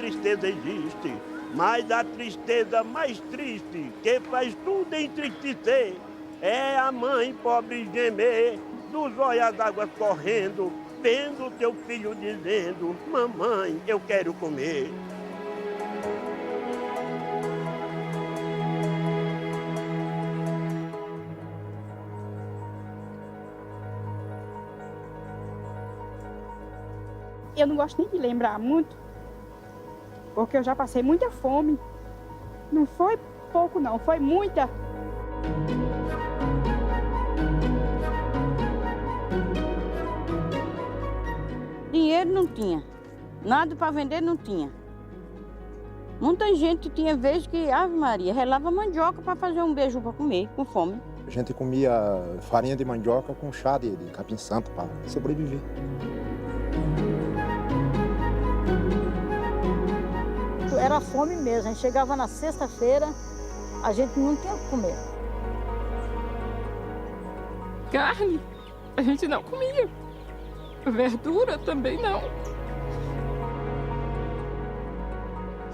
tristeza existe, mas a tristeza mais triste, que faz tudo entristecer, é a mãe pobre gemer, dos olhos d'água correndo, vendo teu filho dizendo, mamãe, eu quero comer. Eu não gosto nem de lembrar muito, porque eu já passei muita fome. Não foi pouco não, foi muita. Dinheiro não tinha, nada para vender não tinha. Muita gente tinha vezes que, Ave Maria, relava mandioca para fazer um beiju para comer, com fome. A gente comia farinha de mandioca com chá de capim-santo para sobreviver. Era fome mesmo, a gente chegava na sexta-feira, a gente não tinha o que comer. Carne, a gente não comia. Verdura também não.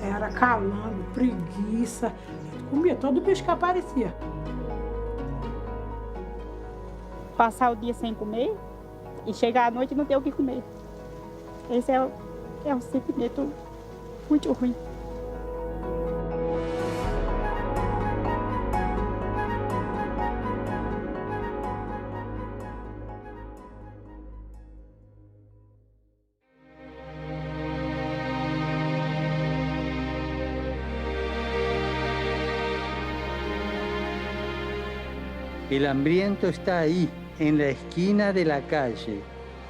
Era calango, preguiça, comia todo bicho que aparecia. Passar o dia sem comer e chegar à noite e não ter o que comer. Esse é um sentimento muito ruim. El hambriento está ahí, en la esquina de la calle,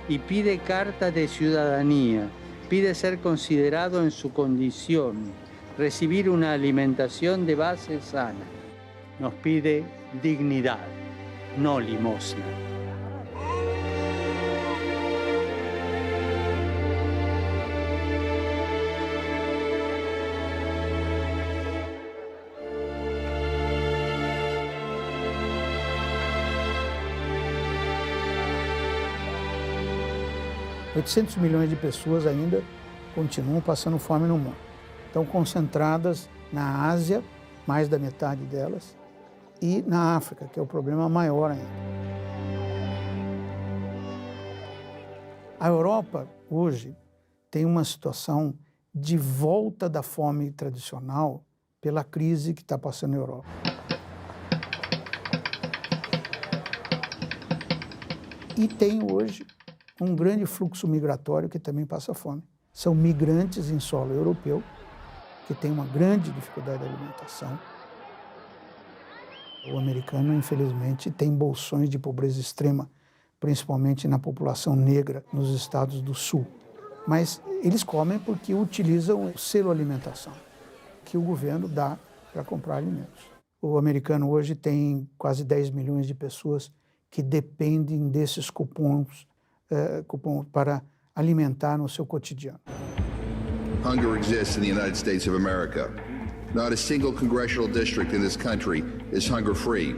y pide carta de ciudadanía, pide ser considerado en su condición, recibir una alimentación de base sana. Nos pide dignidad, no limosna. $800 milhões de pessoas ainda continuam passando fome no mundo. Estão concentradas na Ásia, mais da metade delas, e na África, que é o problema maior ainda. A Europa, hoje, tem uma situação de volta da fome tradicional pela crise que está passando na Europa. E tem hoje um grande fluxo migratório que também passa fome. São migrantes em solo europeu, que tem uma grande dificuldade de alimentação. O americano, infelizmente, tem bolsões de pobreza extrema, principalmente na população negra nos estados do sul. Mas eles comem porque utilizam o selo alimentação, que o governo dá para comprar alimentos. O americano hoje tem quase 10 milhões de pessoas que dependem desses cupons para alimentar no seu cotidiano. Hunger exists in the United States of America. Not a single congressional district in this country is hunger-free.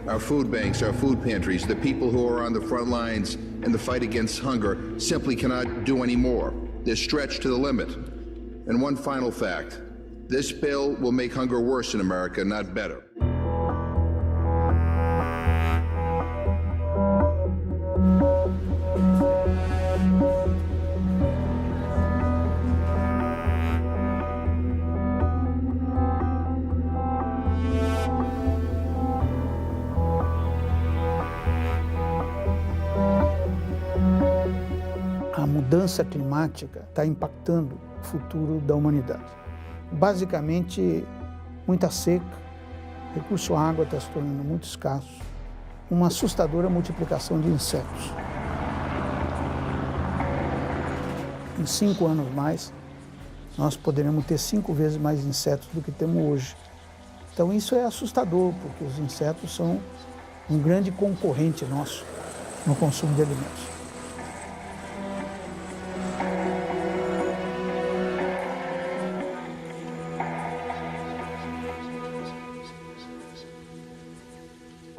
Our food banks, our food pantries, the people who are on the front lines in the fight against hunger simply cannot do any more. They're stretched to the limit. And one final fact, this bill will make hunger worse in America, not better. A mudança climática está impactando o futuro da humanidade. Basicamente, muita seca, recurso à água está se tornando muito escasso, uma assustadora multiplicação de insetos. Em 5 anos mais, nós poderemos ter 5 vezes mais insetos do que temos hoje. Então isso é assustador, porque os insetos são um grande concorrente nosso no consumo de alimentos.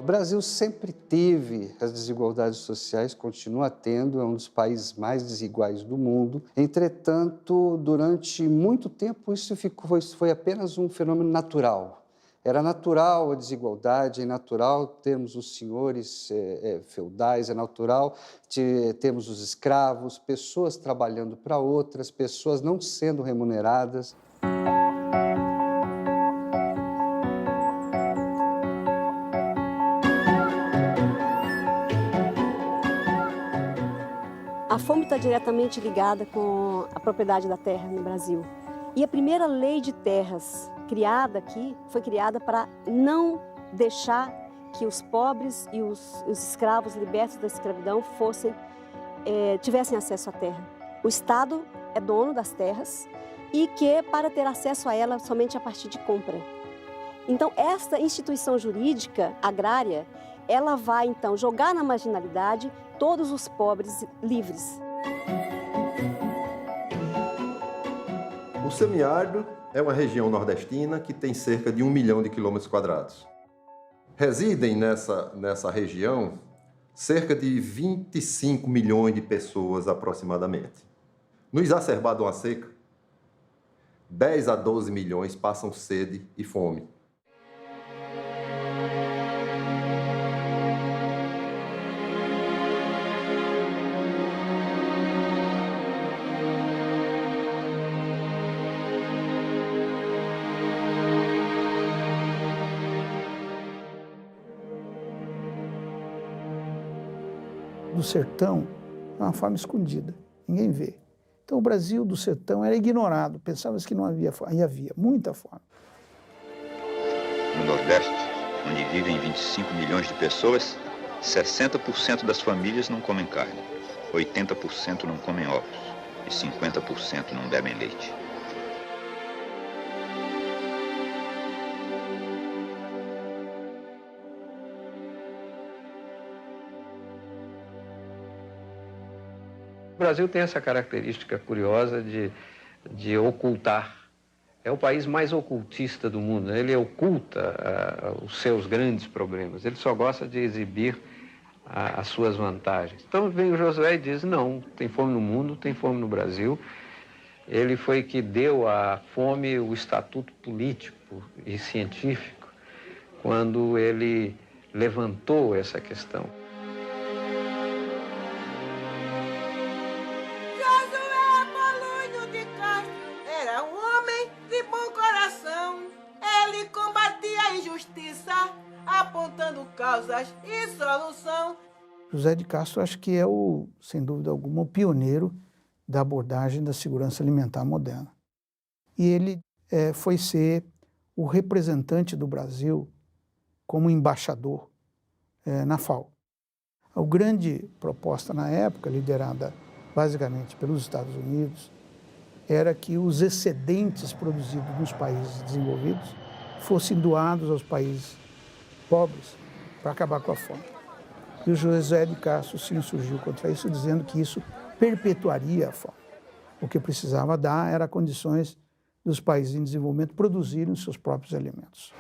O Brasil sempre teve as desigualdades sociais, continua tendo, é um dos países mais desiguais do mundo. Entretanto, durante muito tempo, isso foi apenas um fenômeno natural. Era natural a desigualdade, é natural termos os senhores feudais, é natural termos os escravos, pessoas trabalhando para outras, pessoas não sendo remuneradas. A fome está diretamente ligada com a propriedade da terra no Brasil. E a primeira lei de terras criada aqui foi criada para não deixar que os pobres e os escravos libertos da escravidão tivessem acesso à terra. O Estado é dono das terras e que para ter acesso a ela somente a partir de compra. Então, esta instituição jurídica agrária, ela vai então jogar na marginalidade todos os pobres livres. O semiárido é uma região nordestina que tem cerca de 1 milhão de quilômetros quadrados. Residem nessa região cerca de 25 milhões de pessoas aproximadamente. No exacerbado de uma seca, 10 a 12 milhões passam sede e fome. Do sertão é uma fome escondida, ninguém vê. Então o Brasil do sertão era ignorado, pensava-se que não havia fome, e havia muita fome. No Nordeste, onde vivem 25 milhões de pessoas, 60% das famílias não comem carne, 80% não comem ovos e 50% não bebem leite. O Brasil tem essa característica curiosa de ocultar. É o país mais ocultista do mundo, né? Ele oculta os seus grandes problemas, ele só gosta de exibir as suas vantagens. Então vem o Josué e diz, não, tem fome no mundo, tem fome no Brasil. Ele foi que deu à fome o estatuto político e científico, quando ele levantou essa questão. Apontando causas e solução. José de Castro acho que é sem dúvida alguma, o pioneiro da abordagem da segurança alimentar moderna. E ele foi ser o representante do Brasil como embaixador na FAO. A grande proposta na época, liderada basicamente pelos Estados Unidos, era que os excedentes produzidos nos países desenvolvidos fossem doados aos países pobres para acabar com a fome. E o José de Castro se insurgiu contra isso, dizendo que isso perpetuaria a fome. O que precisava dar era condições dos países em desenvolvimento produzirem os seus próprios alimentos.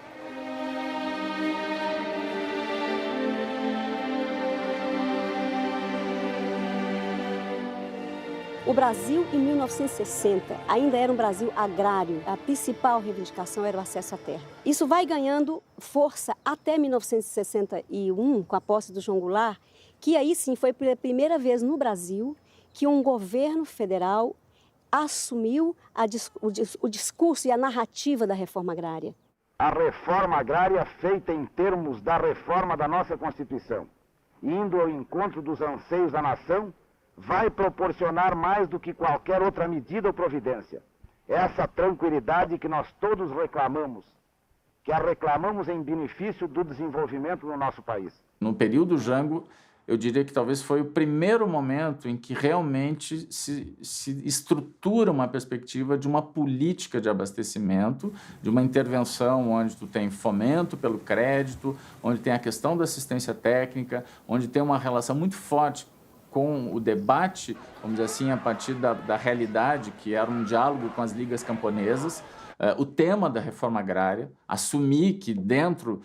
O Brasil, em 1960, ainda era um Brasil agrário. A principal reivindicação era o acesso à terra. Isso vai ganhando força até 1961, com a posse do João Goulart, que aí sim foi pela primeira vez no Brasil que um governo federal assumiu o discurso e a narrativa da reforma agrária. A reforma agrária feita em termos da reforma da nossa Constituição, indo ao encontro dos anseios da nação, vai proporcionar mais do que qualquer outra medida ou providência essa tranquilidade que nós todos reclamamos, que a reclamamos em benefício do desenvolvimento no nosso país. No período Jango, eu diria que talvez foi o primeiro momento em que realmente se estrutura uma perspectiva de uma política de abastecimento, de uma intervenção onde tu tem fomento pelo crédito, onde tem a questão da assistência técnica, onde tem uma relação muito forte com o debate, vamos dizer assim, a partir da realidade, que era um diálogo com as ligas camponesas, o tema da reforma agrária, assumir que dentro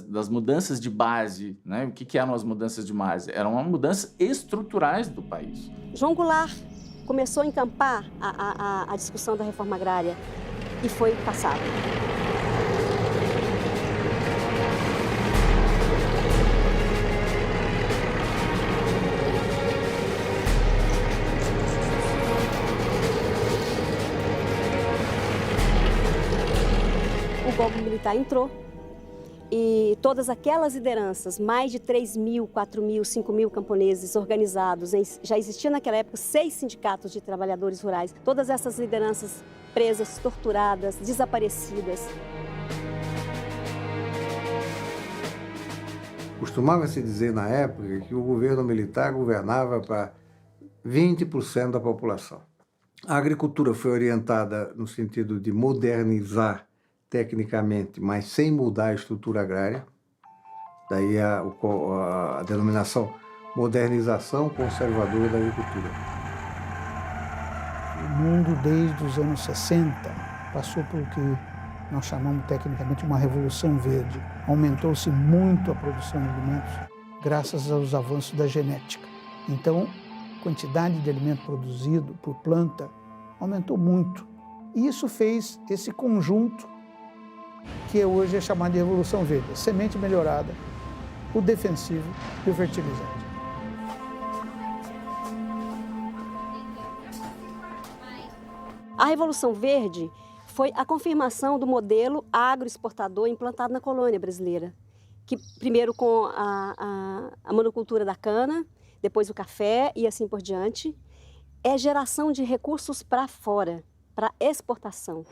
das mudanças de base, né, o que eram as mudanças de base? Eram mudanças estruturais do país. João Goulart começou a encampar a discussão da reforma agrária e foi cassado. O golpe militar entrou e todas aquelas lideranças, mais de 3 mil, 4 mil, 5 mil camponeses organizados, já existia naquela época 6 sindicatos de trabalhadores rurais, todas essas lideranças presas, torturadas, desaparecidas. Costumava-se dizer na época que o governo militar governava para 20% da população. A agricultura foi orientada no sentido de modernizar tecnicamente, mas sem mudar a estrutura agrária. Daí a denominação modernização conservadora da agricultura. O mundo, desde os anos 60, passou por o que nós chamamos tecnicamente uma revolução verde. Aumentou-se muito a produção de alimentos graças aos avanços da genética. Então, a quantidade de alimento produzido por planta aumentou muito. E isso fez esse conjunto que hoje é chamado de Revolução Verde, a semente melhorada, o defensivo e o fertilizante. A Revolução Verde foi a confirmação do modelo agroexportador implantado na colônia brasileira, que primeiro com a monocultura da cana, depois o café e assim por diante, é geração de recursos para fora, para exportação.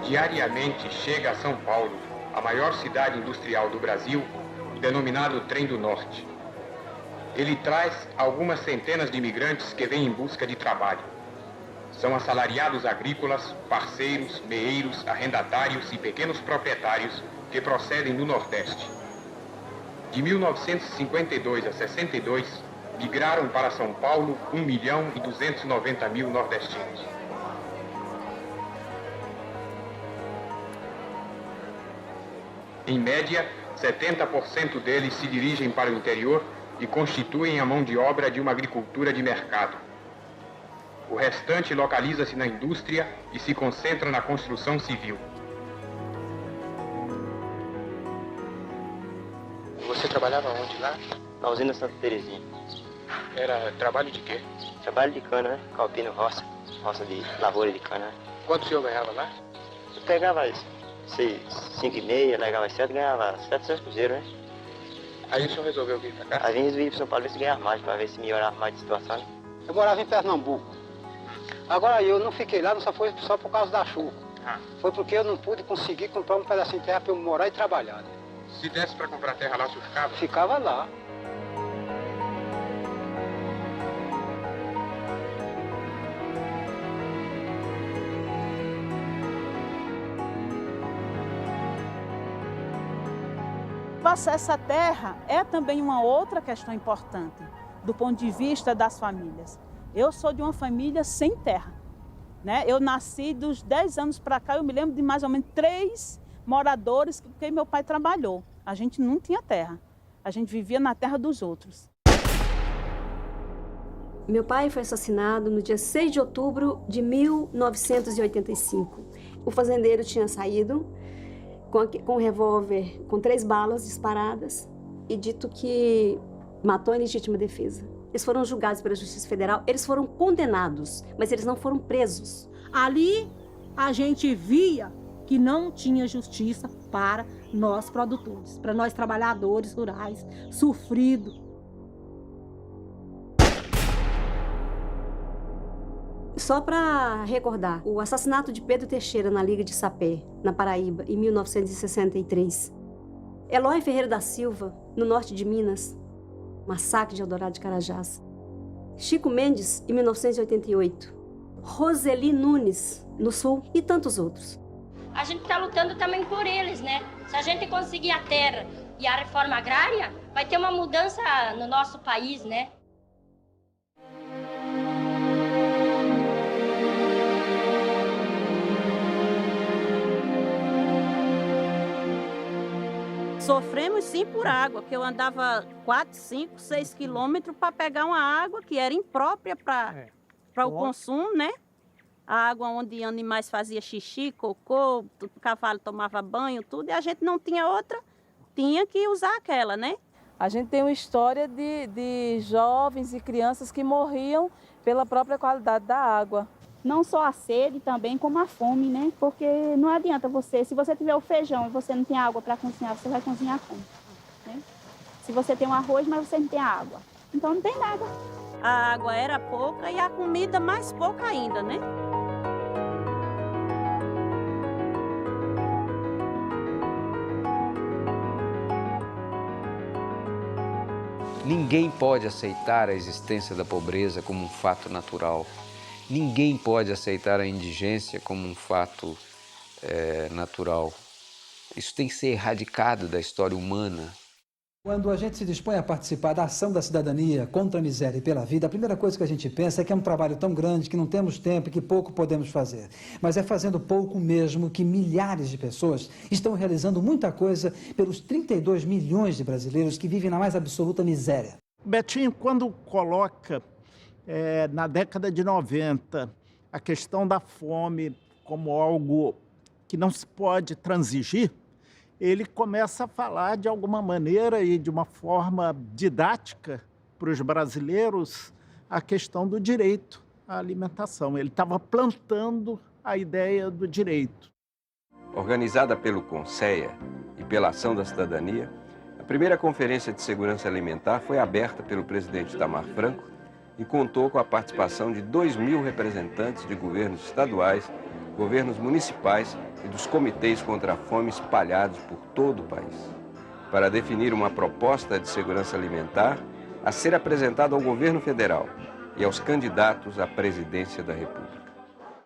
Diariamente chega a São Paulo, a maior cidade industrial do Brasil, denominado Trem do Norte. Ele traz algumas centenas de imigrantes que vêm em busca de trabalho. São assalariados agrícolas, parceiros, meeiros, arrendatários e pequenos proprietários que procedem do Nordeste. De 1952 a 62, migraram para São Paulo 1.290.000 nordestinos. Em média, 70% deles se dirigem para o interior e constituem a mão de obra de uma agricultura de mercado. O restante localiza-se na indústria e se concentra na construção civil. Você trabalhava onde lá? Na usina Santa Terezinha. Era trabalho de quê? Trabalho de cana, né? Calpino roça de lavoura de cana. Quanto o senhor ganhava lá? Eu pegava isso. 5,5, largava 7, ganhava 700 cruzeiros, né? Aí o senhor resolveu vir pra cá? Aí vim vir para São Paulo ver se ganhava mais, para ver se melhorava mais a situação. Né? Eu morava em Pernambuco. Agora eu não fiquei lá, não só foi só por causa da chuva. Foi porque eu não pude conseguir comprar um pedacinho de terra para eu morar e trabalhar. Né? Se desse para comprar terra lá, o senhor ficava? Ficava lá. O acesso à terra é também uma outra questão importante, do ponto de vista das famílias. Eu sou de uma família sem terra, né? Eu nasci dos 10 anos para cá, eu me lembro de mais ou menos 3 moradores que meu pai trabalhou. A gente não tinha terra, a gente vivia na terra dos outros. Meu pai foi assassinado no dia 6 de outubro de 1985. O fazendeiro tinha saído com um revólver com 3 balas disparadas e dito que matou em legítima defesa. Eles foram julgados pela Justiça Federal, eles foram condenados, mas eles não foram presos. Ali a gente via que não tinha justiça para nós produtores, para nós trabalhadores rurais, sofridos. Só para recordar, o assassinato de Pedro Teixeira na Liga de Sapé, na Paraíba, em 1963. Eloy Ferreira da Silva, no norte de Minas, massacre de Eldorado de Carajás. Chico Mendes, em 1988. Roseli Nunes, no sul, e tantos outros. a gente está lutando também por eles, né? Se a gente conseguir a terra e a reforma agrária, vai ter uma mudança no nosso país, né? Sofremos sim por água, porque eu andava 4, 5, 6 quilômetros para pegar uma água que era imprópria para o consumo, né? A água onde animais faziam xixi, cocô, o cavalo tomava banho, tudo, e a gente não tinha outra, tinha que usar aquela, né? A gente tem uma história de jovens e crianças que morriam pela própria qualidade da água. Não só a sede, também como a fome, né? Porque não adianta você, se você tiver o feijão e você não tem água para cozinhar, você vai cozinhar como? Né? Se você tem um arroz, mas você não tem água, então não tem nada. A água era pouca e a comida mais pouca ainda, né? Ninguém pode aceitar a existência da pobreza como um fato natural. Ninguém pode aceitar a indigência como um fato natural. Isso tem que ser erradicado da história humana. Quando a gente se dispõe a participar da ação da cidadania contra a miséria e pela vida, a primeira coisa que a gente pensa é que é um trabalho tão grande que não temos tempo e que pouco podemos fazer. Mas é fazendo pouco mesmo que milhares de pessoas estão realizando muita coisa pelos 32 milhões de brasileiros que vivem na mais absoluta miséria. Betinho, quando coloca na década de 90 a questão da fome como algo que não se pode transigir, ele começa a falar de alguma maneira e de uma forma didática para os brasileiros a questão do direito à alimentação. Ele estava plantando a ideia do direito. Organizada pelo CONSEA e pela Ação da Cidadania, a primeira Conferência de Segurança Alimentar foi aberta pelo presidente Itamar Franco e contou com a participação de 2.000 representantes de governos estaduais, governos municipais e dos comitês contra a fome espalhados por todo o país, para definir uma proposta de segurança alimentar a ser apresentada ao governo federal e aos candidatos à presidência da República.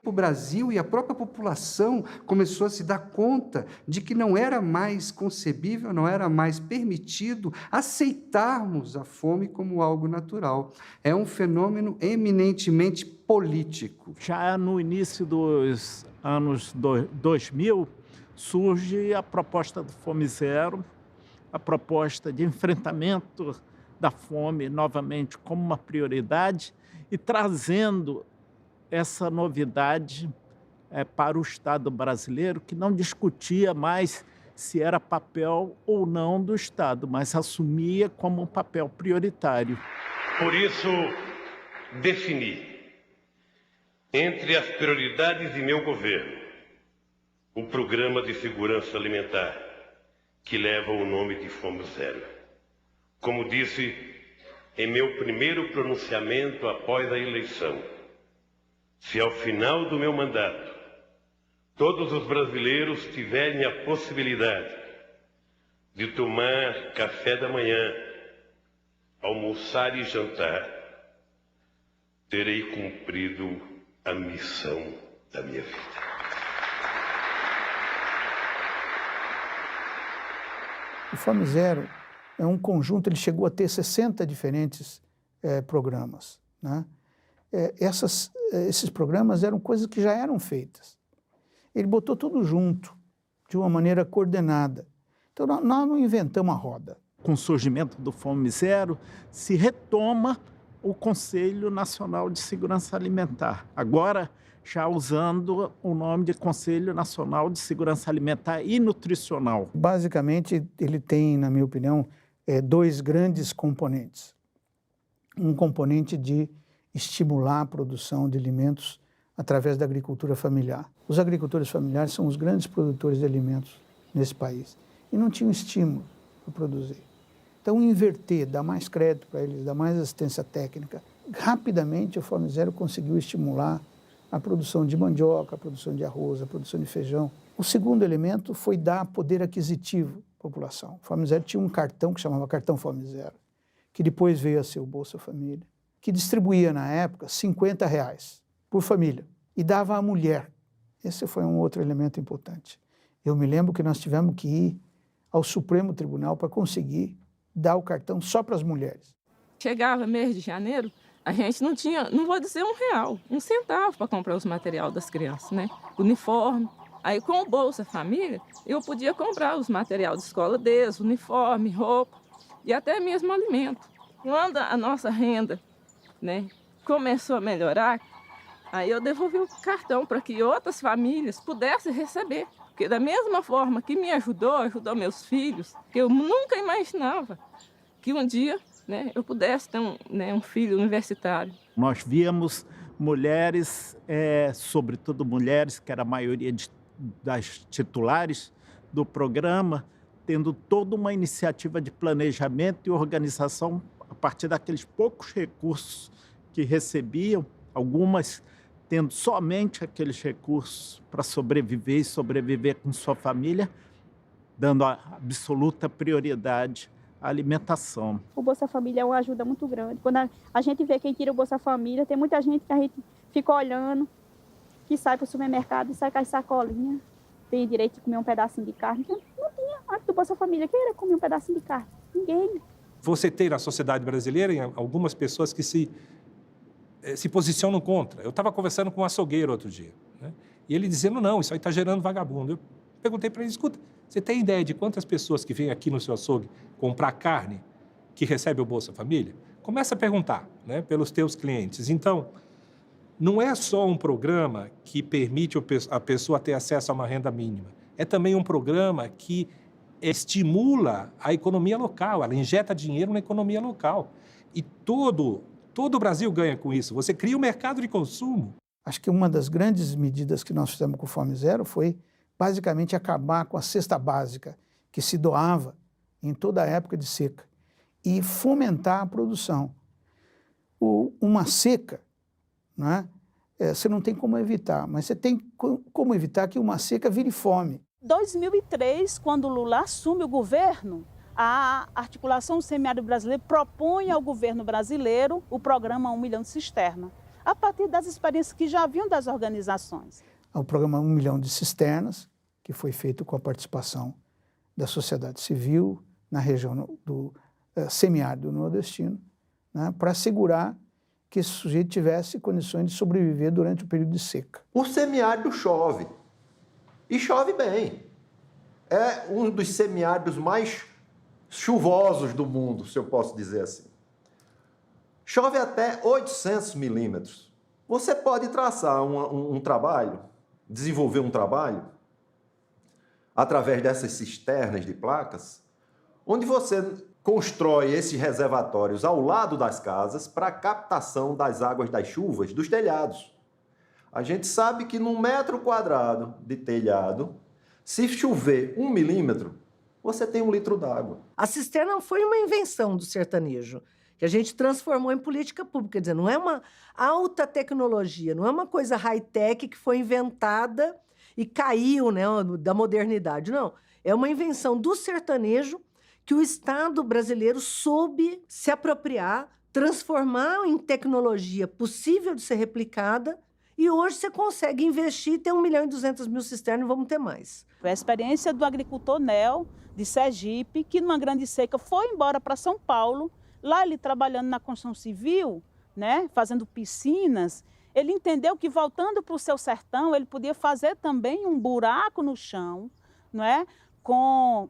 O Brasil e a própria população começou a se dar conta de que não era mais concebível, não era mais permitido aceitarmos a fome como algo natural. É um fenômeno eminentemente político. Já no início dos anos 2000, surge a proposta do Fome Zero, a proposta de enfrentamento da fome novamente como uma prioridade e trazendo essa novidade para o Estado brasileiro, que não discutia mais se era papel ou não do Estado, mas assumia como um papel prioritário. Por isso, defini, entre as prioridades de meu governo, o Programa de Segurança Alimentar, que leva o nome de Fome Zero. Como disse em meu primeiro pronunciamento após a eleição, se ao final do meu mandato todos os brasileiros tiverem a possibilidade de tomar café da manhã, almoçar e jantar, terei cumprido a missão da minha vida. O Fome Zero é um conjunto, ele chegou a ter 60 diferentes programas, né? Esses programas eram coisas que já eram feitas. Ele botou tudo junto, de uma maneira coordenada. Então, nós não inventamos a roda. Com o surgimento do Fome Zero, se retoma o Conselho Nacional de Segurança Alimentar. Agora, já usando o nome de Conselho Nacional de Segurança Alimentar e Nutricional. Basicamente, ele tem, na minha opinião, dois grandes componentes. Um componente de estimular a produção de alimentos através da agricultura familiar. Os agricultores familiares são os grandes produtores de alimentos nesse país e não tinham estímulo para produzir. Então, inverter, dar mais crédito para eles, dar mais assistência técnica. Rapidamente, o Fome Zero conseguiu estimular a produção de mandioca, a produção de arroz, a produção de feijão. O segundo elemento foi dar poder aquisitivo à população. O Fome Zero tinha um cartão que chamava Cartão Fome Zero, que depois veio a ser o Bolsa Família, que distribuía, na época, R$50 por família e dava à mulher Esse foi um outro elemento importante. Eu me lembro que nós tivemos que ir ao Supremo Tribunal para conseguir dar o cartão só para as mulheres. Chegava mês de janeiro, a gente não tinha, não vou dizer R$1, 1 centavo para comprar os materiais das crianças, né? Uniforme. Aí com o Bolsa Família, eu podia comprar os materiais de escola deles, uniforme, roupa e até mesmo alimento. Quando a nossa renda, né, começou a melhorar, aí eu devolvi o cartão para que outras famílias pudessem receber. Porque da mesma forma que me ajudou meus filhos, que eu nunca imaginava que um dia, né, eu pudesse ter um filho universitário. Nós víamos mulheres, sobretudo mulheres, que era a maioria das titulares do programa, tendo toda uma iniciativa de planejamento e organização a partir daqueles poucos recursos que recebiam, algumas tendo somente aqueles recursos para sobreviver e sobreviver com sua família, dando a absoluta prioridade à alimentação. O Bolsa Família é uma ajuda muito grande. Quando a gente vê quem tira o Bolsa Família, tem muita gente que a gente fica olhando, que sai para o supermercado e sai com as sacolinhas, tem direito de comer um pedacinho de carne. Não tinha antes do Bolsa Família. Quem era comer um pedacinho de carne? Ninguém. Você tem na sociedade brasileira algumas pessoas que se posicionam contra. Eu estava conversando com um açougueiro outro dia, né? E ele dizendo, não, isso aí está gerando vagabundo. Eu perguntei para ele, escuta, você tem ideia de quantas pessoas que vêm aqui no seu açougue comprar carne que recebe o Bolsa Família? Começa a perguntar, né, pelos teus clientes. Então, não é só um programa que permite a pessoa ter acesso a uma renda mínima. É também um programa que estimula a economia local, ela injeta dinheiro na economia local. E todo o Brasil ganha com isso. Você cria um mercado de consumo. Acho que uma das grandes medidas que nós fizemos com o Fome Zero foi, basicamente, acabar com a cesta básica que se doava em toda a época de seca e fomentar a produção. Uma seca, não é? Você não tem como evitar, mas você tem como evitar que uma seca vire fome. 2003, quando o Lula assume o governo, a Articulação do Semiárido Brasileiro propõe ao governo brasileiro o programa 1 milhão de cisternas, a partir das experiências que já haviam das organizações. O programa 1 milhão de cisternas, que foi feito com a participação da sociedade civil na região do semiárido nordestino, né, para assegurar que esse sujeito tivesse condições de sobreviver durante o período de seca. O semiárido chove, e chove bem. É um dos semiáridos mais chuvosos do mundo, se eu posso dizer assim. Chove até 800 milímetros. Você pode traçar um trabalho, desenvolver um trabalho, através dessas cisternas de placas, onde você constrói esses reservatórios ao lado das casas para a captação das águas das chuvas dos telhados. A gente sabe que num metro quadrado de telhado, se chover 1 milímetro, você tem 1 litro d'água. A cisterna foi uma invenção do sertanejo, que a gente transformou em política pública. Quer dizer, não é uma alta tecnologia, não é uma coisa high-tech que foi inventada e caiu, né, da modernidade. Não, é uma invenção do sertanejo que o Estado brasileiro soube se apropriar, transformar em tecnologia possível de ser replicada, e hoje você consegue investir, ter 1.200.000 cisternas e vamos ter mais. A experiência do agricultor Nel, de Sergipe, que numa grande seca foi embora para São Paulo, lá ele trabalhando na construção civil, né, fazendo piscinas, ele entendeu que voltando para o seu sertão, ele podia fazer também um buraco no chão, não é? Com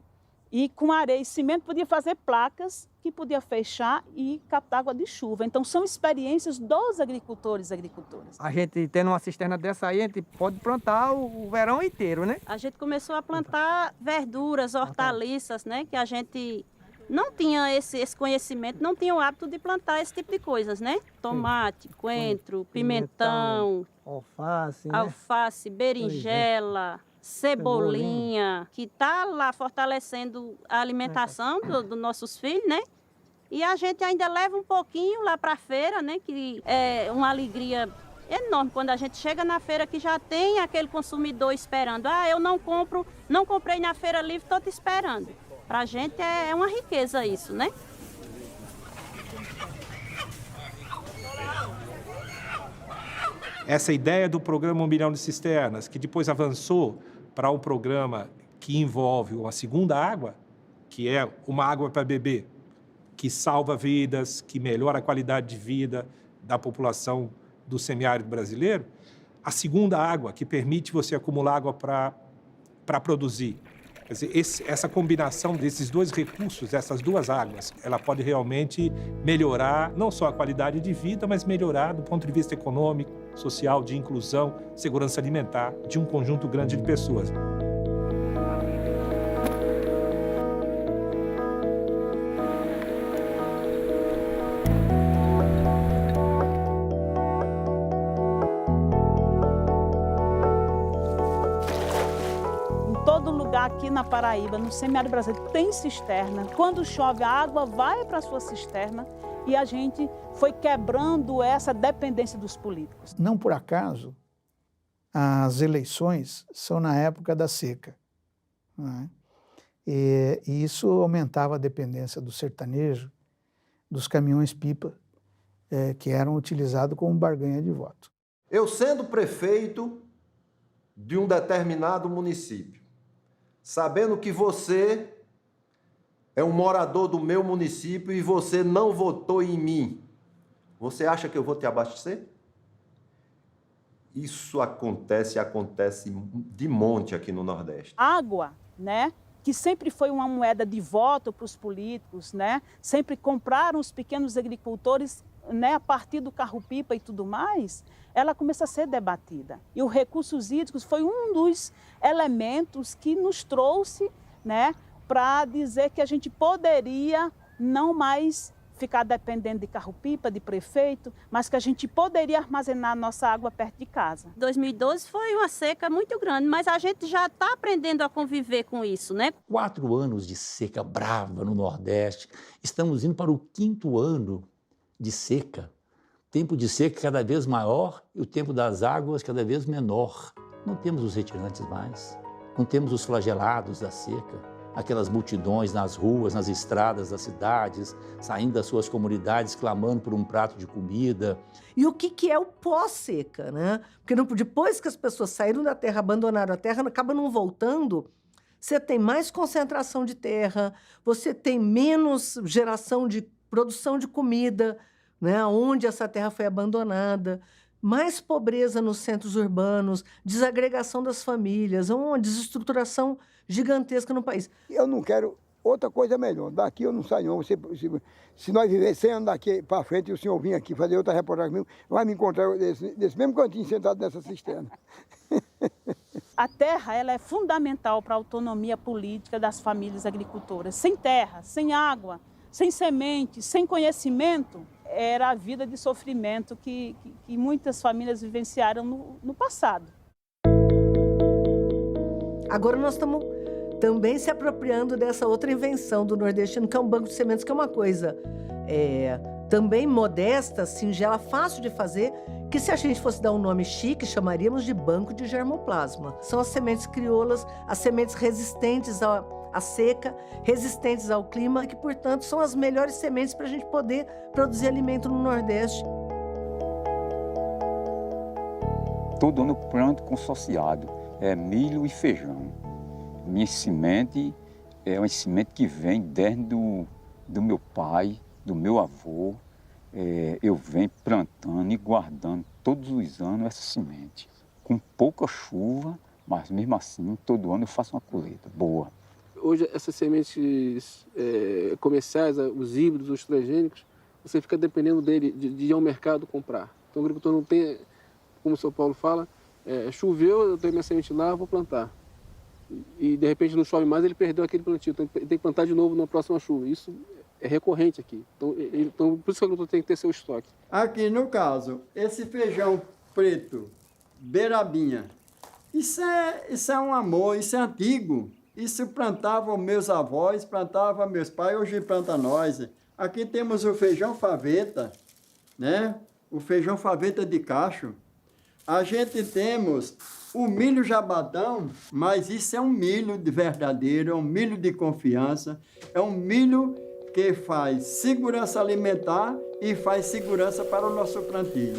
areia e cimento, podia fazer placas que podia fechar e captar água de chuva. Então, são experiências dos agricultores e agricultoras. A gente tendo uma cisterna dessa aí, a gente pode plantar o verão inteiro, né? A gente começou a plantar verduras, hortaliças, né? Que a gente não tinha esse conhecimento, não tinha o hábito de plantar esse tipo de coisas, né? Tomate, coentro, pimentão, alface, berinjela, cebolinha, que está lá fortalecendo a alimentação dos nossos filhos, né? E a gente ainda leva um pouquinho lá para a feira, né? Que é uma alegria enorme quando a gente chega na feira que já tem aquele consumidor esperando. Ah, eu não comprei na feira livre, estou te esperando. Para a gente é uma riqueza isso, né? Essa ideia do programa 1 milhão de cisternas, que depois avançou para um programa que envolve uma segunda água, que é uma água para beber, que salva vidas, que melhora a qualidade de vida da população do semiárido brasileiro, a segunda água, que permite você acumular água para produzir. Quer dizer, essa combinação desses dois recursos, essas duas águas, ela pode realmente melhorar não só a qualidade de vida, mas melhorar do ponto de vista econômico, social, de inclusão, segurança alimentar de um conjunto grande de pessoas. Aqui na Paraíba, no semiárido brasileiro, tem cisterna. Quando chove, a água vai para a sua cisterna e a gente foi quebrando essa dependência dos políticos. Não por acaso, as eleições são na época da seca, né? E isso aumentava a dependência do sertanejo, dos caminhões-pipa, que eram utilizados como barganha de voto. Eu sendo prefeito de um determinado município, sabendo que você é um morador do meu município e você não votou em mim, você acha que eu vou te abastecer? Isso acontece de monte aqui no Nordeste. Água, né? Que sempre foi uma moeda de voto para os políticos, né? Sempre compraram os pequenos agricultores, né? A partir do carro-pipa e tudo mais, ela começa a ser debatida. E os recursos hídricos foi um dos elementos que nos trouxe, né, para dizer que a gente poderia não mais ficar dependendo de carro-pipa, de prefeito, mas que a gente poderia armazenar nossa água perto de casa. 2012 foi uma seca muito grande, mas a gente já está aprendendo a conviver com isso, né? 4 anos de seca brava no Nordeste. Estamos indo para o 5º ano de seca. Tempo de seca cada vez maior e o tempo das águas cada vez menor. Não temos os retirantes mais, não temos os flagelados da seca, aquelas multidões nas ruas, nas estradas das cidades, saindo das suas comunidades, clamando por um prato de comida. E o que é o pós-seca, né? Porque depois que as pessoas saíram da terra, abandonaram a terra, acabam não voltando, você tem mais concentração de terra, você tem menos geração de produção de comida, né, onde essa terra foi abandonada, mais pobreza nos centros urbanos, desagregação das famílias, uma desestruturação gigantesca no país. Eu não quero outra coisa melhor. Daqui eu não saio não. Se nós viver 100 anos daqui para frente e o senhor vir aqui fazer outra reportagem comigo, vai me encontrar nesse mesmo cantinho sentado nessa cisterna. A terra, ela é fundamental para a autonomia política das famílias agricultoras. Sem terra, sem água, sem semente, sem conhecimento, era a vida de sofrimento que muitas famílias vivenciaram no passado. Agora nós estamos também se apropriando dessa outra invenção do nordestino, que é um banco de sementes, que é uma coisa também modesta, singela, fácil de fazer, que se a gente fosse dar um nome chique, chamaríamos de banco de germoplasma. São as sementes crioulas, as sementes resistentes à seca, resistentes ao clima, que, portanto, são as melhores sementes para a gente poder produzir alimento no Nordeste. Todo ano planto consociado, milho e feijão. Minha semente é uma semente que vem desde do meu pai, do meu avô. Eu venho plantando e guardando todos os anos essa semente. Com pouca chuva, mas mesmo assim, todo ano eu faço uma colheita boa. Hoje, essas sementes comerciais, os híbridos, os transgênicos, você fica dependendo dele, de ir ao mercado comprar. Então, o agricultor não tem, como o São Paulo fala, choveu, eu tenho minha semente lá, vou plantar. E, de repente, não chove mais, ele perdeu aquele plantio. Então, ele tem que plantar de novo na próxima chuva. Isso é recorrente aqui. Então, por isso que o agricultor tem que ter seu estoque. Aqui, no caso, esse feijão preto, beirabinha, isso é um amor, isso é antigo. Isso plantavam meus avós, plantavam meus pais, hoje planta nós. Aqui temos o feijão faveta, né? O feijão faveta de cacho. A gente temos o milho jabadão, mas isso é um milho de verdadeiro, é um milho de confiança, é um milho que faz segurança alimentar e faz segurança para o nosso plantio.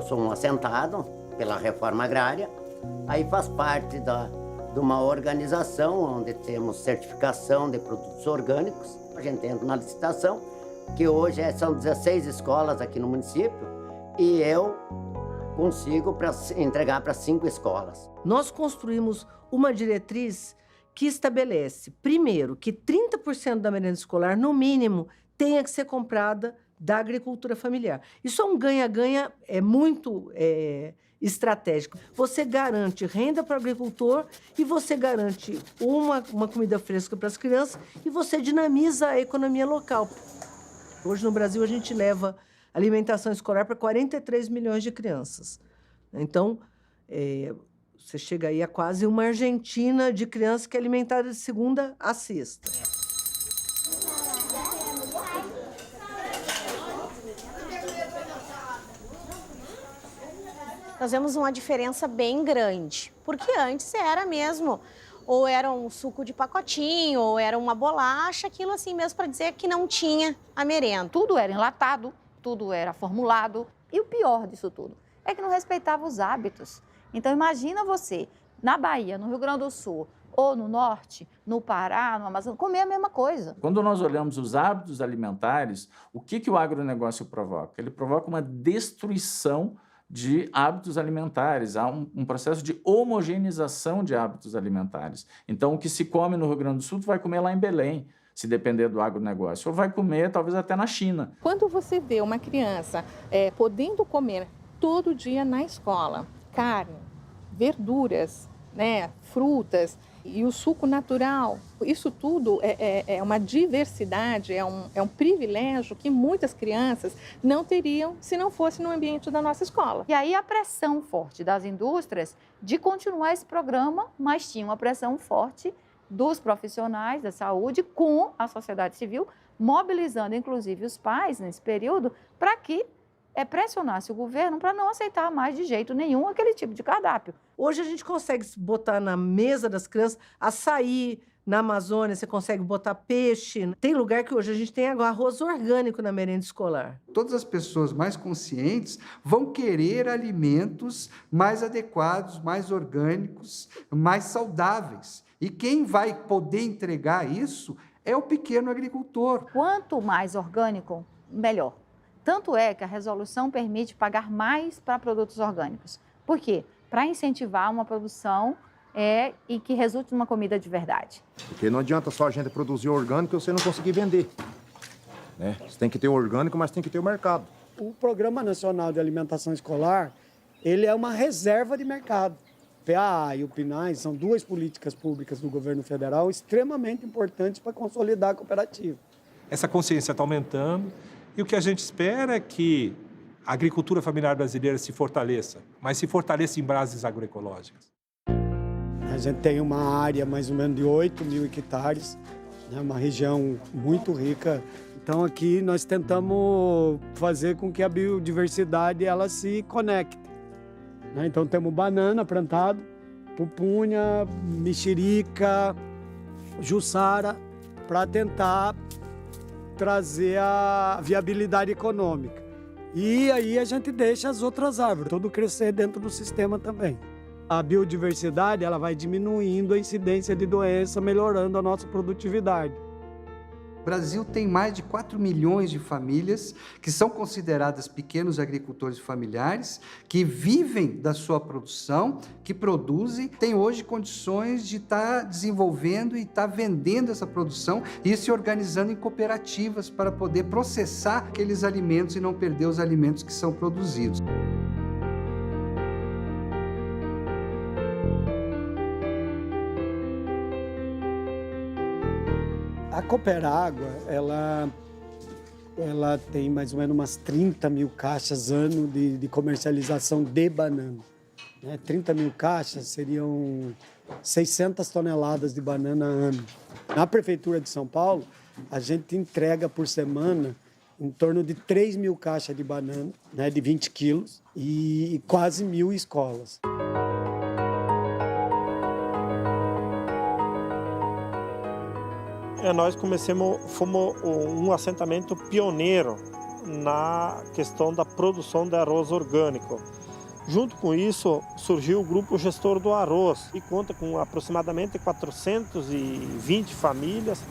eu sou um assentado pela reforma agrária, aí faz parte de uma organização onde temos certificação de produtos orgânicos. A gente entra na licitação, que hoje são 16 escolas aqui no município, e eu consigo entregar para 5 escolas. Nós construímos uma diretriz que estabelece, primeiro, que 30% da merenda escolar, no mínimo, tenha que ser comprada da agricultura familiar. Isso é um ganha-ganha muito estratégico. Você garante renda para o agricultor e você garante uma comida fresca para as crianças e você dinamiza a economia local. Hoje, no Brasil, a gente leva alimentação escolar para 43 milhões de crianças. Então, você chega aí a quase uma Argentina de crianças que é alimentada de segunda a sexta. Nós vemos uma diferença bem grande, porque antes era mesmo, ou era um suco de pacotinho, ou era uma bolacha, aquilo assim mesmo para dizer que não tinha a merenda. Tudo era enlatado, tudo era formulado, e o pior disso tudo é que não respeitava os hábitos. Então imagina você, na Bahia, no Rio Grande do Sul, ou no Norte, no Pará, no Amazonas, comer a mesma coisa. Quando nós olhamos os hábitos alimentares, o que o agronegócio provoca? Ele provoca uma destruição de hábitos alimentares, há um processo de homogeneização de hábitos alimentares. Então, o que se come no Rio Grande do Sul, tu vai comer lá em Belém, se depender do agronegócio, ou vai comer talvez até na China. Quando você vê uma criança podendo comer todo dia na escola carne, verduras, né, frutas e o suco natural, isso tudo é uma diversidade, é um privilégio que muitas crianças não teriam se não fosse no ambiente da nossa escola. E aí a pressão forte das indústrias de continuar esse programa, mas tinha uma pressão forte dos profissionais da saúde com a sociedade civil, mobilizando inclusive os pais nesse período para que pressionasse o governo para não aceitar mais de jeito nenhum aquele tipo de cardápio. Hoje a gente consegue botar na mesa das crianças açaí, na Amazônia você consegue botar peixe. Tem lugar que hoje a gente tem arroz orgânico na merenda escolar. Todas as pessoas mais conscientes vão querer alimentos mais adequados, mais orgânicos, mais saudáveis. E quem vai poder entregar isso é o pequeno agricultor. Quanto mais orgânico, melhor. Tanto é que a resolução permite pagar mais para produtos orgânicos. Por quê? Para incentivar uma produção e que resulte numa comida de verdade. Porque não adianta só a gente produzir orgânico e você não conseguir vender. Né? Você tem que ter o orgânico, mas tem que ter o mercado. O Programa Nacional de Alimentação Escolar, ele é uma reserva de mercado. O PAA e o PNAE são duas políticas públicas do governo federal extremamente importantes para consolidar a cooperativa. Essa consciência está aumentando. E o que a gente espera é que a agricultura familiar brasileira se fortaleça, mas se fortaleça em bases agroecológicas. A gente tem uma área mais ou menos de 8 mil hectares, né, uma região muito rica. Então aqui nós tentamos fazer com que a biodiversidade ela se conecte. Né? Então temos banana plantado, pupunha, mexerica, jussara, para tentar trazer a viabilidade econômica. E aí a gente deixa as outras árvores, tudo crescer dentro do sistema também. A biodiversidade ela vai diminuindo a incidência de doença, melhorando a nossa produtividade. O Brasil tem mais de 4 milhões de famílias que são consideradas pequenos agricultores familiares, que vivem da sua produção, que produzem, têm hoje condições de estar desenvolvendo e estar vendendo essa produção e se organizando em cooperativas para poder processar aqueles alimentos e não perder os alimentos que são produzidos. A Cooperágua, ela tem mais ou menos umas 30 mil caixas ano de comercialização de banana. 30 mil caixas seriam 600 toneladas de banana ano. Na Prefeitura de São Paulo, a gente entrega por semana em torno de 3 mil caixas de banana, de 20 quilos, e quase 1.000 escolas. Nós fomos um assentamento pioneiro na questão da produção de arroz orgânico. Junto com isso, surgiu o Grupo Gestor do Arroz, que conta com aproximadamente 420 famílias,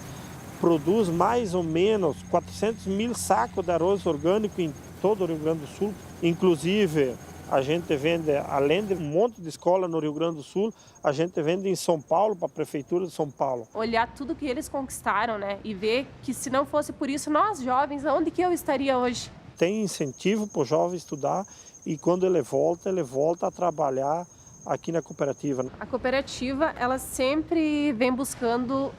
produz mais ou menos 400 mil sacos de arroz orgânico em todo o Rio Grande do Sul. Inclusive, a gente vende, além de um monte de escola no Rio Grande do Sul, a gente vende em São Paulo, para a Prefeitura de São Paulo. Olhar tudo que eles conquistaram, né? E ver que se não fosse por isso, nós jovens, onde que eu estaria hoje? Tem incentivo para o jovem estudar e quando ele volta a trabalhar aqui na cooperativa. A cooperativa, ela sempre vem buscando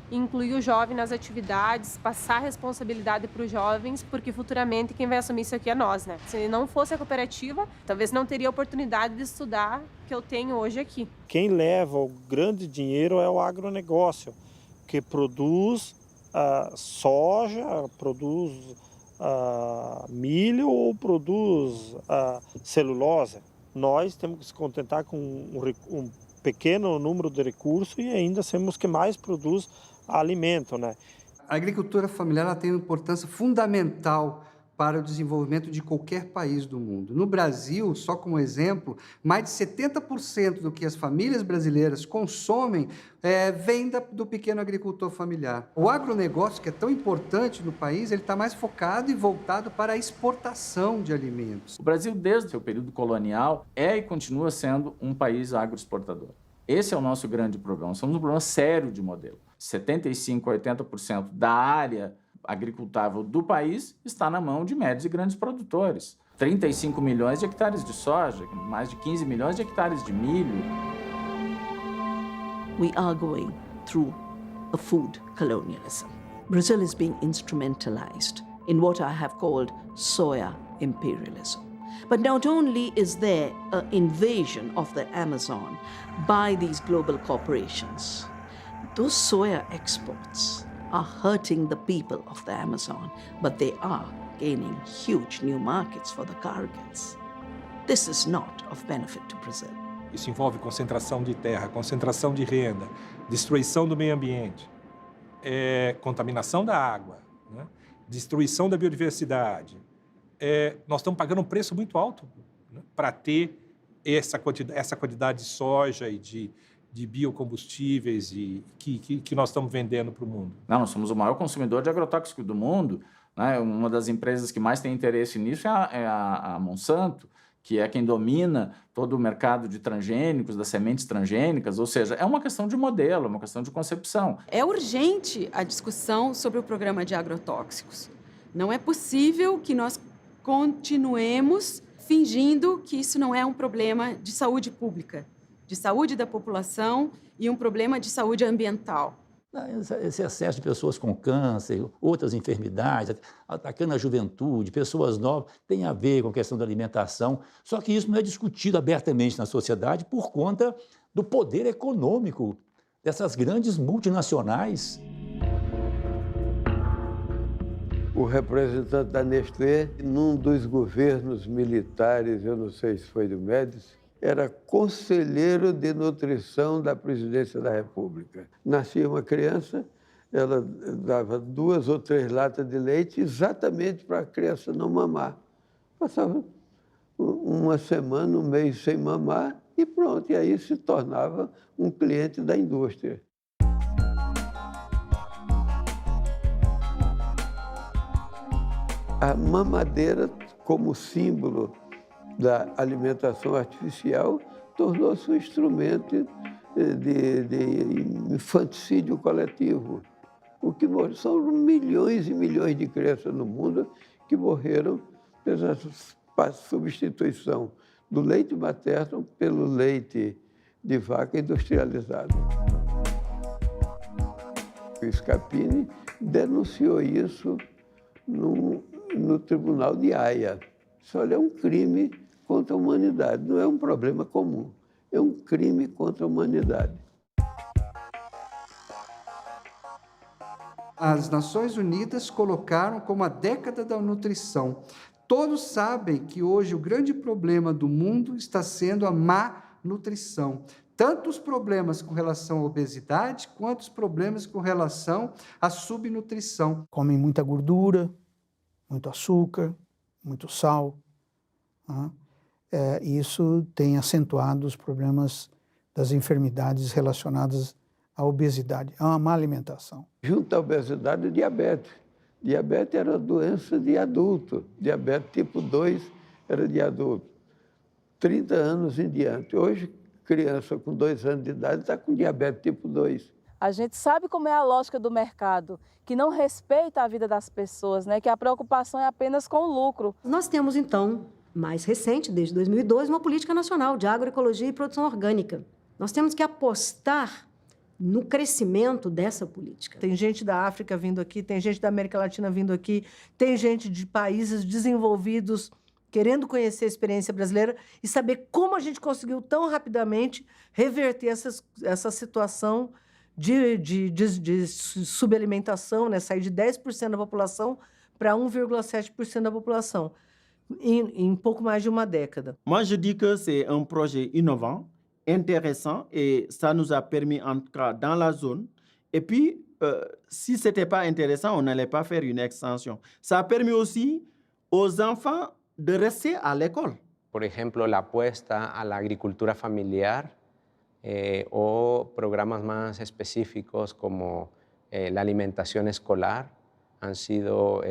incluir o jovem nas atividades, passar responsabilidade para os jovens, porque futuramente quem vai assumir isso aqui é nós, né? Se não fosse a cooperativa, talvez não teria a oportunidade de estudar que eu tenho hoje aqui. Quem leva o grande dinheiro é o agronegócio, que produz soja, produz milho ou produz celulose. Nós temos que se contentar com um pequeno número de recursos e ainda somos que mais produz alimento, né? A agricultura familiar ela tem uma importância fundamental para o desenvolvimento de qualquer país do mundo. No Brasil, só como exemplo, mais de 70% do que as famílias brasileiras consomem vem do pequeno agricultor familiar. O agronegócio, que é tão importante no país, ele está mais focado e voltado para a exportação de alimentos. O Brasil, desde o seu período colonial, é e continua sendo um país agroexportador. Esse é o nosso grande problema. Somos um problema sério de modelo. 75% a 80% da área agricultável do país está na mão de médios e grandes produtores. 35 milhões de hectares de soja, mais de 15 milhões de hectares de milho. We are going through a food colonialism. Brazil is being instrumentalized in what I have called soya imperialism. But not only is there an invasion of the Amazon by these global corporations, those soya exports are hurting the people of the Amazon, but they are gaining huge new markets for the cargos. This is not of benefit to Brazil. Isso envolve concentração de terra, concentração de renda, destruição do meio ambiente, contaminação da água, né? Destruição da biodiversidade. Nós estamos pagando um preço muito alto, né, para ter essa quantidade de soja e de biocombustíveis que nós estamos vendendo para o mundo. Não, nós somos o maior consumidor de agrotóxico do mundo, né? Uma das empresas que mais tem interesse nisso é a Monsanto, que é quem domina todo o mercado de transgênicos, das sementes transgênicas, ou seja, é uma questão de modelo, é uma questão de concepção. É urgente a discussão sobre o programa de agrotóxicos. Não é possível que nós continuemos fingindo que isso não é um problema de saúde pública, de saúde da população e um problema de saúde ambiental. Esse excesso de pessoas com câncer, outras enfermidades, atacando a juventude, pessoas novas, tem a ver com a questão da alimentação, só que isso não é discutido abertamente na sociedade por conta do poder econômico dessas grandes multinacionais. O representante da Nestlé, num dos governos militares, eu não sei se foi do Médici, era conselheiro de nutrição da presidência da República. Nascia uma criança, ela dava 2 ou 3 latas de leite exatamente para a criança não mamar. Passava uma semana, um mês sem mamar e pronto. E aí se tornava um cliente da indústria. A mamadeira, como símbolo da alimentação artificial, tornou-se um instrumento de infanticídio coletivo. O que são milhões e milhões de crianças no mundo que morreram pela substituição do leite materno pelo leite de vaca industrializado. O Scapini denunciou isso no Tribunal de Haia. Isso é um crime contra a humanidade, não é um problema comum, é um crime contra a humanidade. As Nações Unidas colocaram como a década da nutrição. Todos sabem que hoje o grande problema do mundo está sendo a má nutrição. Tanto os problemas com relação à obesidade, quanto os problemas com relação à subnutrição. Comem muita gordura, muito açúcar, muito sal. Né? Isso tem acentuado os problemas das enfermidades relacionadas à obesidade, a uma má alimentação. Junto à obesidade, o diabetes. Diabetes era doença de adulto, diabetes tipo 2 era de adulto. 30 anos em diante. Hoje, criança com 2 anos de idade está com diabetes tipo 2. A gente sabe como é a lógica do mercado, que não respeita a vida das pessoas, né? Que a preocupação é apenas com o lucro. Nós temos, então, mais recente, desde 2002, uma política nacional de agroecologia e produção orgânica. Nós temos que apostar no crescimento dessa política. Tem gente da África vindo aqui, tem gente da América Latina vindo aqui, tem gente de países desenvolvidos querendo conhecer a experiência brasileira e saber como a gente conseguiu tão rapidamente reverter essa situação de subalimentação, né? Sair de 10% da população para 1,7% da população em pouco mais de uma década. Moi, je dis que c'est un projet innovant, intéressant, et ça nous a permis, en tout cas, dans la zone. Et puis, si ce n'était pas intéressant, on n'allait pas faire une extension. Ça a permis aussi aux enfants de rester à l'école. Por ejemplo, la apuesta a la agricultura familiar o programas más específicos como la alimentación escolar han sido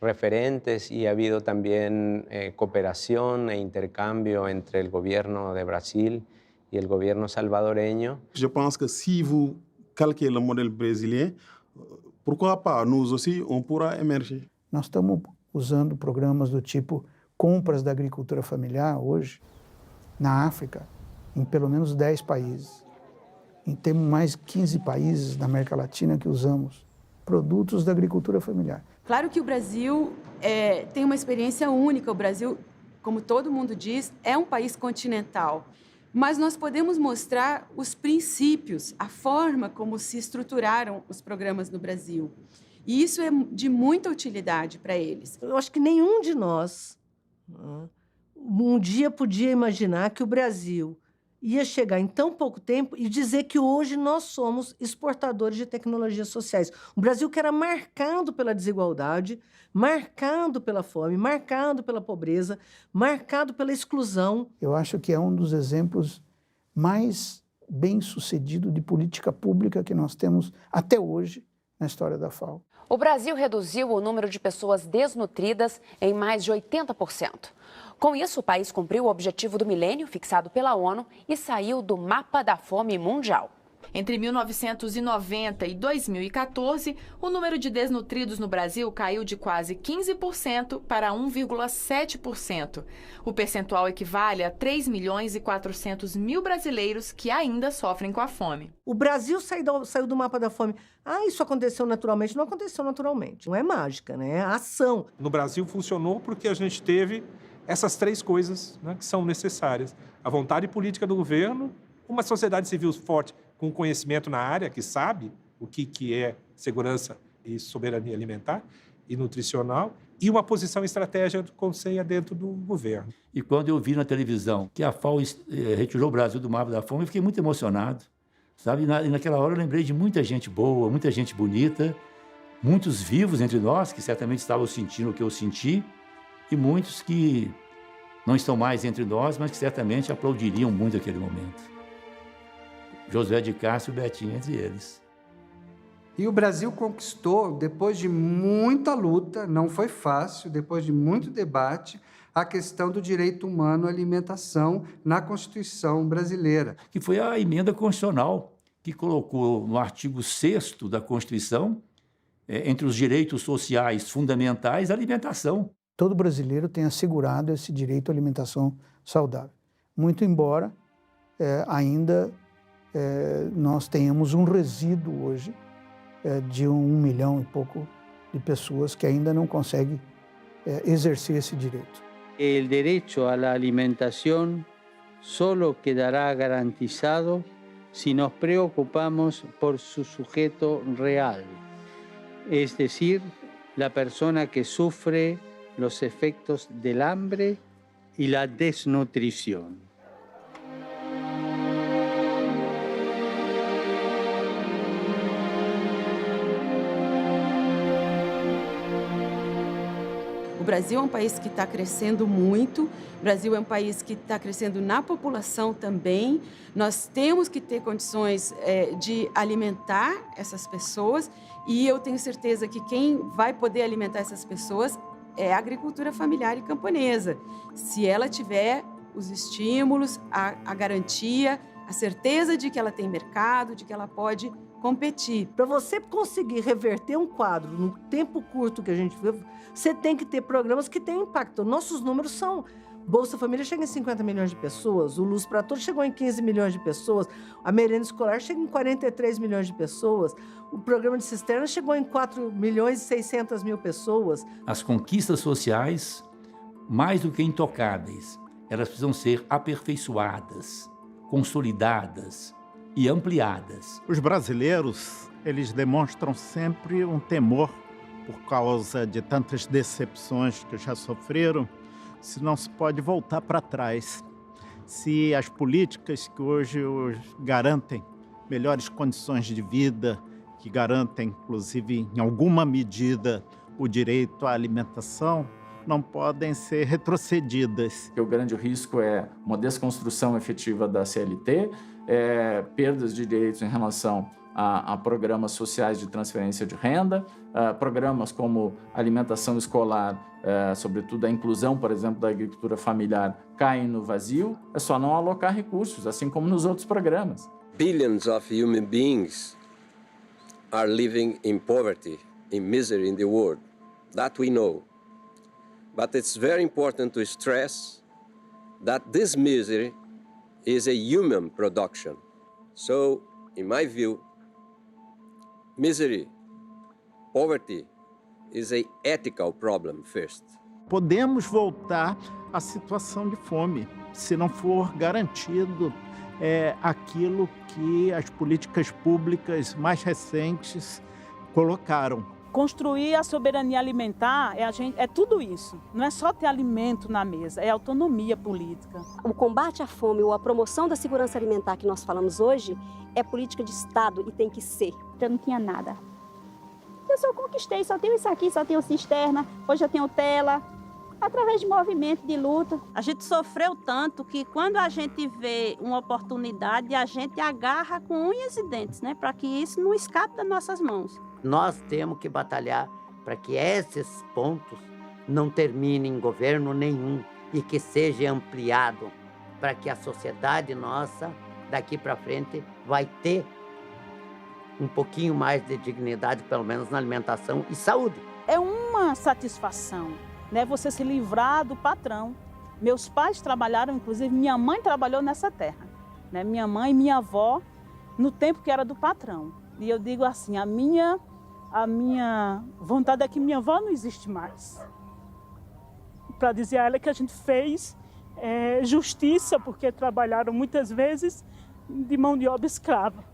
referentes y ha habido también cooperación e intercambio entre el gobierno de Brasil y el gobierno salvadoreño. Je pense que si vous calquez le modèle brésilien, pourquoi pas nous aussi, on pourra émerger. Nós estamos usando programas do tipo compras da agricultura familiar hoje na África, em pelo menos 10 países. E temos mais 15 países na América Latina que usamos produtos da agricultura familiar. Claro que o Brasil tem uma experiência única. O Brasil, como todo mundo diz, é um país continental. Mas nós podemos mostrar os princípios, a forma como se estruturaram os programas no Brasil. E isso é de muita utilidade para eles. Eu acho que nenhum de nós um dia podia imaginar que o Brasil ia chegar em tão pouco tempo e dizer que hoje nós somos exportadores de tecnologias sociais. Um Brasil que era marcado pela desigualdade, marcado pela fome, marcado pela pobreza, marcado pela exclusão. Eu acho que é um dos exemplos mais bem-sucedidos de política pública que nós temos até hoje na história da FAO. O Brasil reduziu o número de pessoas desnutridas em mais de 80%. Com isso, o país cumpriu o objetivo do milênio fixado pela ONU e saiu do mapa da fome mundial. Entre 1990 e 2014, o número de desnutridos no Brasil caiu de quase 15% para 1,7%. O percentual equivale a 3.400.000 brasileiros que ainda sofrem com a fome. O Brasil saiu do mapa da fome. Isso aconteceu naturalmente. Não aconteceu naturalmente. Não é mágica, né? É ação. No Brasil funcionou porque a gente teve essas 3 coisas, né, que são necessárias. A vontade política do governo, uma sociedade civil forte com conhecimento na área, que sabe o que é segurança e soberania alimentar e nutricional, e uma posição estratégica do Conselho dentro do governo. E quando eu vi na televisão que a FAO retirou o Brasil do mapa da fome, eu fiquei muito emocionado. Sabe? E naquela hora eu lembrei de muita gente boa, muita gente bonita, muitos vivos entre nós, que certamente estavam sentindo o que eu senti, e muitos que não estão mais entre nós, mas que certamente aplaudiriam muito aquele momento. Josué de Castro e Betinho entre eles. E o Brasil conquistou, depois de muita luta, não foi fácil, depois de muito debate, a questão do direito humano à alimentação na Constituição brasileira. Que foi a emenda constitucional que colocou no artigo 6º da Constituição, entre os direitos sociais fundamentais, a alimentação. Todo brasileiro tem assegurado esse direito à alimentação saudável. Muito embora ainda nós tenhamos um resíduo hoje de 1 milhão e pouco de pessoas que ainda não conseguem exercer esse direito. O direito à alimentação solo quedará garantizado se nos preocupamos por su sujeto real, es decir, la persona que sufre los efectos del hambre y la desnutrición. O Brasil é um país que está crescendo muito, o Brasil é um país que está crescendo na população também. Nós temos que ter condições de alimentar essas pessoas e eu tenho certeza que quem vai poder alimentar essas pessoas é a agricultura familiar e camponesa. Se ela tiver os estímulos, a garantia, a certeza de que ela tem mercado, de que ela pode competir. Para você conseguir reverter um quadro no tempo curto que a gente vive, você tem que ter programas que tenham impacto. Nossos números são... Bolsa Família chega em 50 milhões de pessoas, o Luz para Todos chegou em 15 milhões de pessoas, a merenda escolar chega em 43 milhões de pessoas, o programa de cisterna chegou em 4 milhões e 600 mil pessoas. As conquistas sociais, mais do que intocáveis, elas precisam ser aperfeiçoadas, consolidadas e ampliadas. Os brasileiros, eles demonstram sempre um temor por causa de tantas decepções que já sofreram, se não se pode voltar para trás. Se as políticas que hoje garantem melhores condições de vida, que garantem, inclusive, em alguma medida, o direito à alimentação, não podem ser retrocedidas. O grande risco é uma desconstrução efetiva da CLT, perdas de direitos em relação a programas sociais de transferência de renda, programas como alimentação escolar, sobretudo a inclusão, por exemplo, da agricultura familiar, caem no vazio. É só não alocar recursos, assim como nos outros programas. Billions of human beings are living in poverty, in misery in the world. That we know. But it's very important to stress that this misery is a human production. So, in my view, misery, poverty is an ethical problem first. Podemos voltar à situação de fome, se não for garantido aquilo que as políticas públicas mais recentes colocaram. Construir a soberania alimentar é tudo isso. Não é só ter alimento na mesa, é autonomia política. O combate à fome ou a promoção da segurança alimentar que nós falamos hoje é política de Estado e tem que ser. Eu não tinha nada. Eu só conquistei, só tenho isso aqui, só tenho cisterna, hoje eu tenho tela, através de movimento, de luta. A gente sofreu tanto que quando a gente vê uma oportunidade, a gente agarra com unhas e dentes, né? Para que isso não escape das nossas mãos. Nós temos que batalhar para que esses pontos não terminem em governo nenhum e que seja ampliado para que a sociedade nossa, daqui para frente, vai ter um pouquinho mais de dignidade, pelo menos na alimentação e saúde. É uma satisfação, né? Você se livrar do patrão. Meus pais trabalharam, inclusive minha mãe trabalhou nessa terra, né? Minha mãe e minha avó, no tempo que era do patrão. E eu digo assim, a minha vontade é que minha avó não existe mais. Para dizer a ela que a gente fez justiça, porque trabalharam muitas vezes de mão de obra escrava.